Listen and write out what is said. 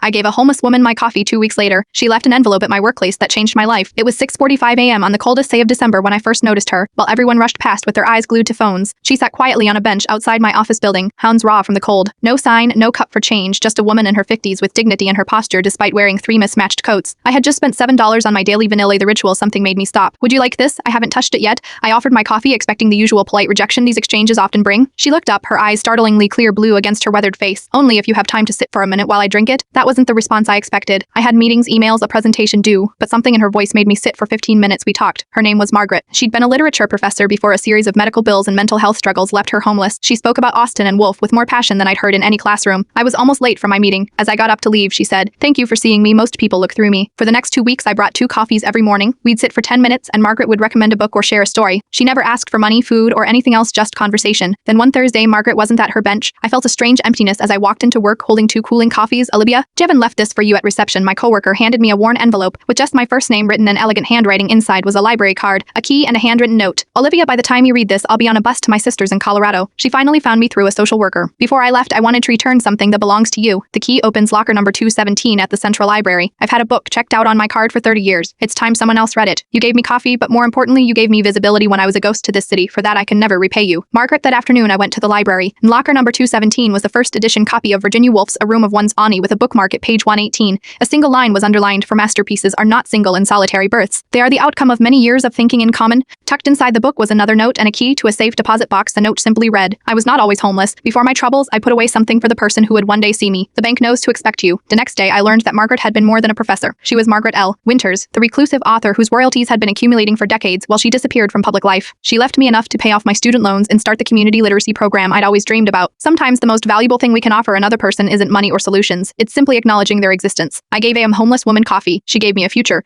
I gave a homeless woman my coffee 2 weeks later. She left an envelope at my workplace that changed my life. It was 6:45 a.m. on the coldest day of December when I first noticed her, while everyone rushed past with their eyes glued to phones. She sat quietly on a bench outside my office building, hands raw from the cold. No sign, no cup for change, just a woman in her 50s with dignity in her posture despite wearing 3 mismatched coats. I had just spent $7 on my daily vanilla the ritual. Something made me stop. Would you like this? I haven't touched it yet. I offered my coffee, expecting the usual polite rejection these exchanges often bring. She looked up, her eyes startlingly clear blue against her weathered face. Only if you have time to sit for a minute while I drink it. That wasn't the response I expected. I had meetings, emails, a presentation due, but something in her voice made me sit for 15 minutes. We talked. Her name was Margaret. She'd been a literature professor before a series of medical bills and mental health struggles left her homeless. She spoke about Austen and Wolfe with more passion than I'd heard in any classroom. I was almost late for my meeting. As I got up to leave, she said, "Thank you for seeing me. Most people look through me." For the next 2 weeks, I brought 2 coffees every morning. We'd sit for 10 minutes, and Margaret would recommend a book or share a story. She never asked for money, food, or anything else, just conversation. Then one Thursday, Margaret wasn't at her bench. I felt a strange emptiness as I walked into work holding 2 cooling coffees. "Olivia, Jevon left this for you at reception." My coworker handed me a worn envelope with just my first name written in elegant handwriting. Inside was a library card, a key, and a handwritten note. "Olivia, by the time you read this, I'll be on a bus to my sister's in Colorado." She finally found me through a social worker. "Before I left, I wanted to return something that belongs to you. The key opens locker number 217 at the Central Library. I've had a book checked out on my card for 30 years. It's time someone else read it. You gave me coffee, but more importantly, you gave me visibility when I was a ghost to this city. For that, I can never repay you." Margaret, that afternoon, I went to the library. In locker number 217 was the first edition copy of Virginia Woolf's A Room of One's Ani with a bookmark at page 118. A single line was underlined, "For masterpieces are not single and solitary births. They are the outcome of many years of thinking in common." Tucked inside the book was another note and a key to a safe deposit box. The note simply read, "I was not always homeless. Before my troubles, I put away something for the person who would one day see me. The bank knows to expect you." The next day, I learned that Margaret had been more than a professor. She was Margaret L. Winters, the reclusive author whose royalties had been accumulating for decades while she disappeared from public life. She left me enough to pay off my student loans and start the community literacy program I'd always dreamed about. Sometimes the most valuable thing we can offer another person isn't money or solutions. It's simply acknowledging their existence. I gave a homeless woman coffee. She gave me a future.